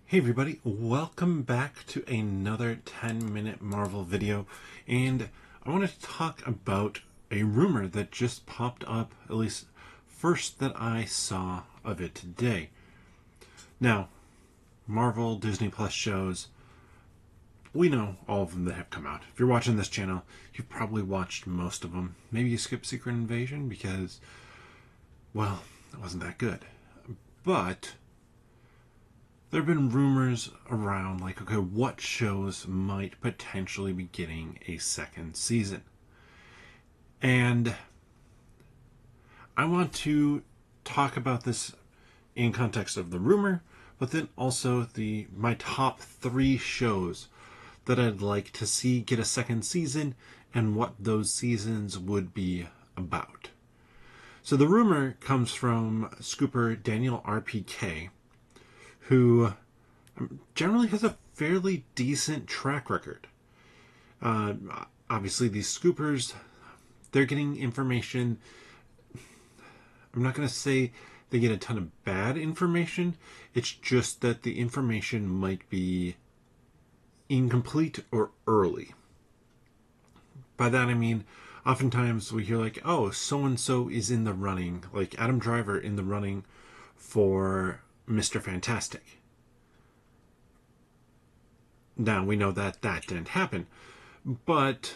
Hey everybody, welcome back to another 10-minute Marvel video, and I wanted to talk about a rumor that just popped up, at least first that I saw of it today. Now, Marvel Disney Plus shows, we know all of them that have come out. If you're watching this channel, you've probably watched most of them. Maybe you skipped Secret Invasion because, well, it wasn't that good. But there have been rumors around, like, okay, what shows might potentially be getting a second season. And I want to talk about this in context of the rumor, but then also my top 3 shows that I'd like to see get a second season and what those seasons would be about. So the rumor comes from scooper Daniel RPK, who generally has a fairly decent track record. Obviously, these scoopers, they're getting information. I'm not going to say they get a ton of bad information. It's just that the information might be incomplete or early. By that I mean, oftentimes we hear like, oh, so-and-so is in the running, like Adam Driver in the running for Mr. Fantastic. Now, we know that that didn't happen, but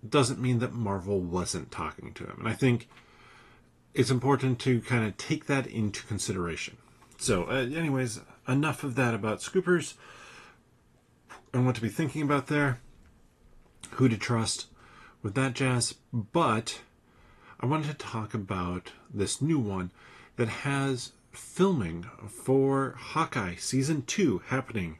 doesn't mean that Marvel wasn't talking to him. And I think it's important to kind of take that into consideration. So, anyways, enough of that about scoopers and what to be thinking about there, who to trust with that jazz. But I wanted to talk about this new one that has filming for Hawkeye Season 2 happening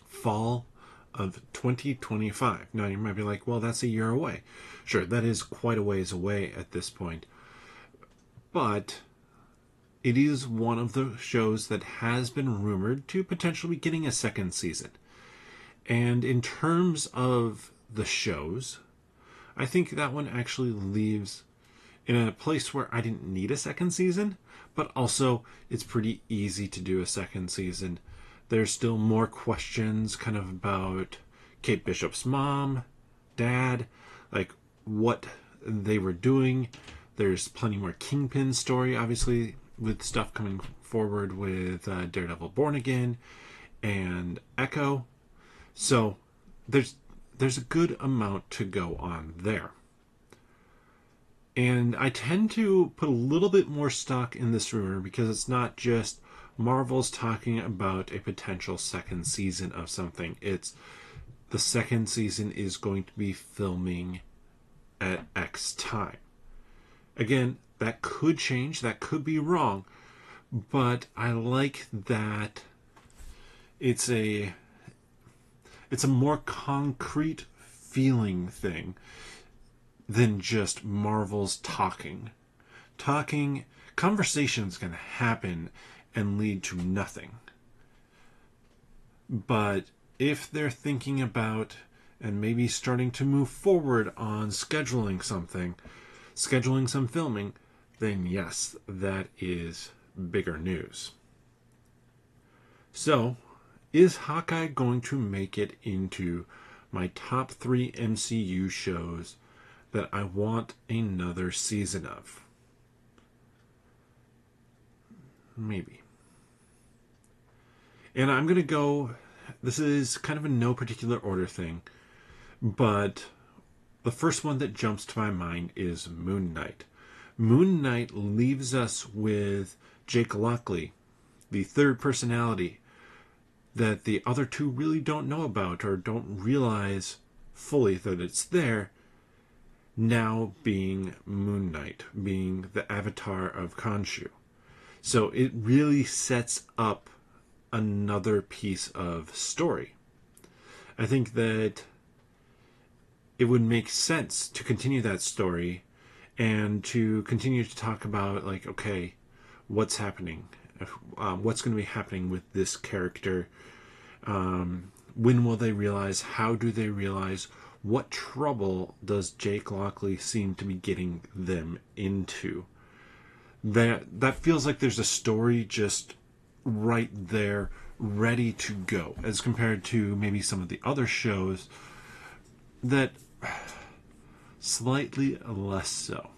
fall of 2025. Now you might be like, well, that's a year away. Sure, that is quite a ways away at this point. But it is one of the shows that has been rumored to potentially be getting a second season. And in terms of the shows, I think that one actually leaves in a place where I didn't need a second season, but also it's pretty easy to do a second season. There's still more questions kind of about Kate Bishop's mom, dad, like what they were doing. There's plenty more Kingpin story, obviously, with stuff coming forward with Daredevil Born Again and Echo. So there's a good amount to go on there. And I tend to put a little bit more stock in this rumor because it's not just Marvel's talking about a potential second season of something. It's the second season is going to be filming at X time. Again, that could change, that could be wrong, but I like that it's a more concrete feeling thing than just Marvel's talking. Conversations can happen and lead to nothing. But if they're thinking about and maybe starting to move forward on scheduling some filming, then yes, that is bigger news. So, is Hawkeye going to make it into my top 3 MCU shows that I want another season of? Maybe. And I'm going to go, this is kind of a no particular order thing, but the first one that jumps to my mind is Moon Knight. Moon Knight leaves us with Jake Lockley, the third personality that the other two really don't know about or don't realize fully that it's there, now being Moon Knight, being the avatar of Khonshu. So it really sets up another piece of story. I think that it would make sense to continue that story and to continue to talk about, like, okay, what's happening? What's going to be happening with this character? When will they realize? How do they realize? What trouble does Jake Lockley seem to be getting them into? That feels like there's a story just right there ready to go, as compared to maybe some of the other shows that slightly less so.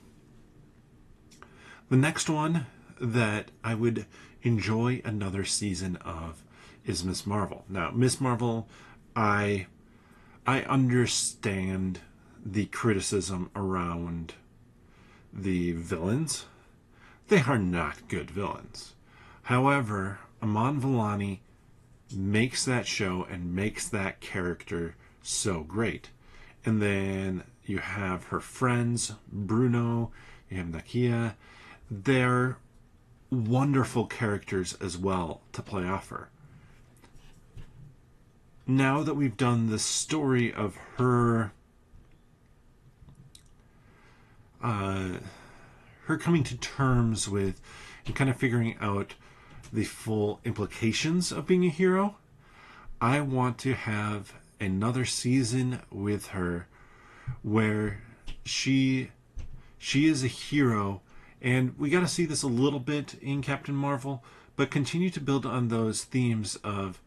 The next one that I would enjoy another season of is Miss Marvel. Now, Miss Marvel, I understand the criticism around the villains. They are not good villains. However, Aman Vellani makes that show and makes that character so great. And then you have her friends, Bruno, you have Nakia. They're wonderful characters as well to play off her. Now that we've done the story of her her coming to terms with and kind of figuring out the full implications of being a hero, I want to have another season with her where she is a hero, and we got to see this a little bit in Captain Marvel, but continue to build on those themes of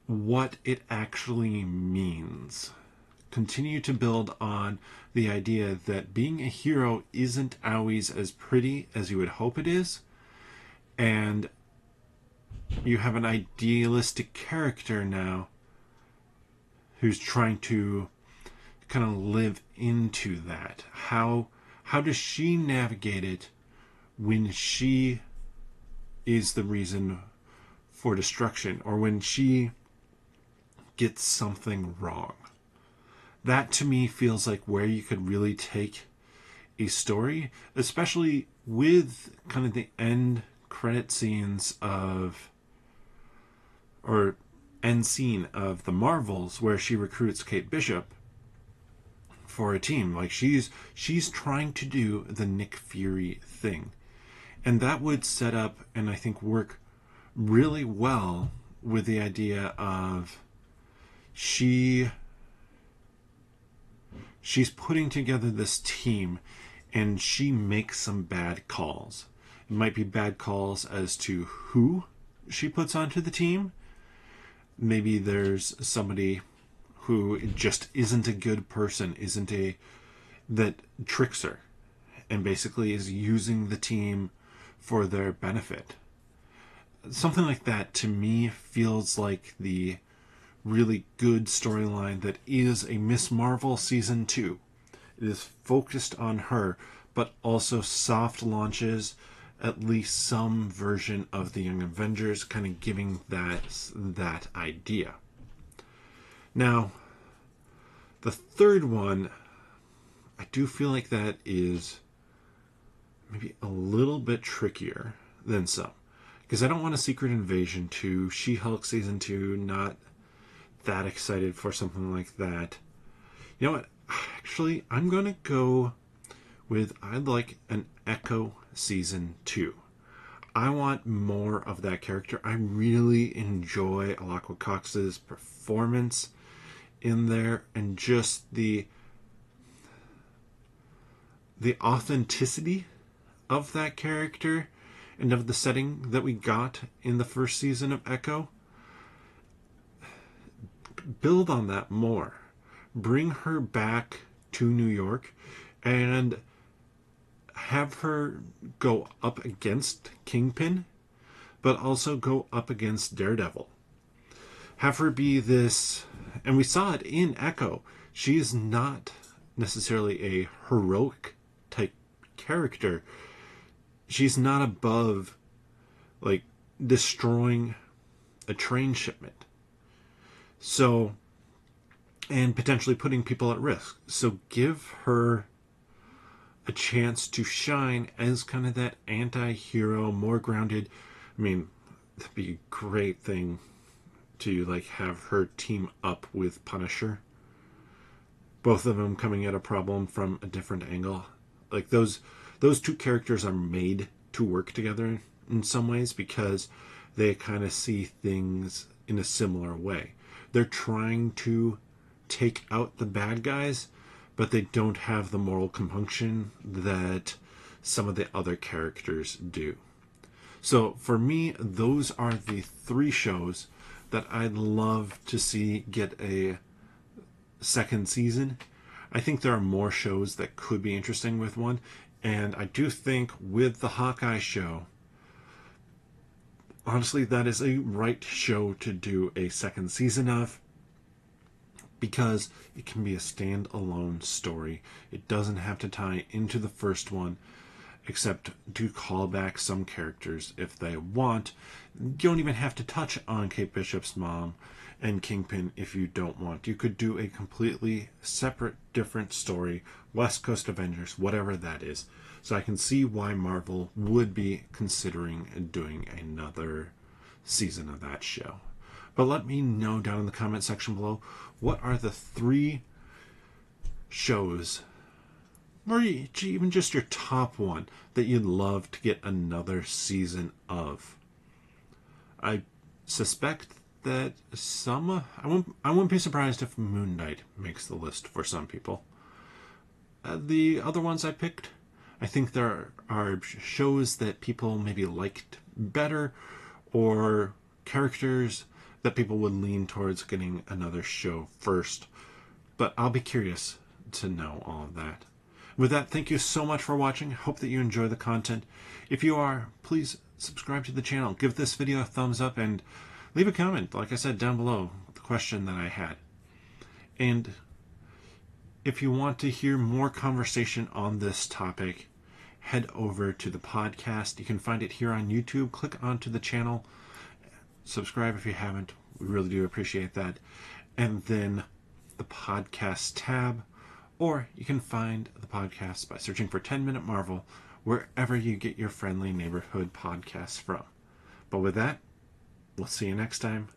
what it actually means. Continue to build on the idea that being a hero isn't always as pretty as you would hope it is, and you have an idealistic character now who's trying to kind of live into that. How does she navigate it when she is the reason for destruction, or when she gets something wrong? That to me feels like where you could really take a story, especially with kind of the end credit scenes of, or end scene of the Marvels, where she recruits Kate Bishop for a team. Like she's trying to do the Nick Fury thing, and that would set up and I think work really well with the idea of she's putting together this team, and she makes some bad calls. It might be bad calls as to who she puts onto the team. Maybe there's somebody who just isn't a good person, that tricks her, and basically is using the team for their benefit. Something like that to me feels like the really good storyline that is a Miss Marvel season 2. It is focused on her, but also soft launches at least some version of the Young Avengers, kind of giving that idea. Now, the third one, I do feel like that is maybe a little bit trickier than some, because I don't want a Secret Invasion 2, She-Hulk season 2, not that excited for something like that. You know what? Actually, I'm going to go with, I'd like an Echo season 2. I want more of that character. I really enjoy Alaqua Cox's performance in there, and just the authenticity of that character and of the setting that we got in the first season of Echo. Build on that more. Bring her back to New York and have her go up against Kingpin, but also go up against Daredevil. Have her be this, and we saw it in Echo, she is not necessarily a heroic type character. She's not above, like, destroying a train shipment. So, and potentially putting people at risk. So give her a chance to shine as kind of that anti-hero, more grounded. I mean, that'd be a great thing to like have her team up with Punisher. Both of them coming at a problem from a different angle. Like those two characters are made to work together in some ways because they kind of see things in a similar way. They're trying to take out the bad guys, but they don't have the moral compunction that some of the other characters do. So for me, those are the 3 shows that I'd love to see get a second season. I think there are more shows that could be interesting with one. And I do think with the Hawkeye show, honestly, that is a right show to do a second season of, because it can be a standalone story. It doesn't have to tie into the first one, except to call back some characters if they want. You don't even have to touch on Kate Bishop's mom and Kingpin if you don't want. You could do a completely separate, different story, West Coast Avengers, whatever that is. So I can see why Marvel would be considering doing another season of that show. But let me know down in the comment section below, what are the 3 shows, or even just your top one, that you'd love to get another season of? I suspect that some, I wouldn't be surprised if Moon Knight makes the list for some people. The other ones I picked, I think there are shows that people maybe liked better, or characters that people would lean towards getting another show first. But I'll be curious to know all of that. With that, thank you so much for watching. Hope that you enjoy the content. If you are, please subscribe to the channel, give this video a thumbs up, and leave a comment, like I said, down below, the question that I had. And if you want to hear more conversation on this topic, head over to the podcast. You can find it here on YouTube. Click onto the channel. Subscribe if you haven't. We really do appreciate that. And then the podcast tab, or you can find the podcast by searching for 10 Minute Marvel wherever you get your friendly neighborhood podcasts from. But with that, we'll see you next time.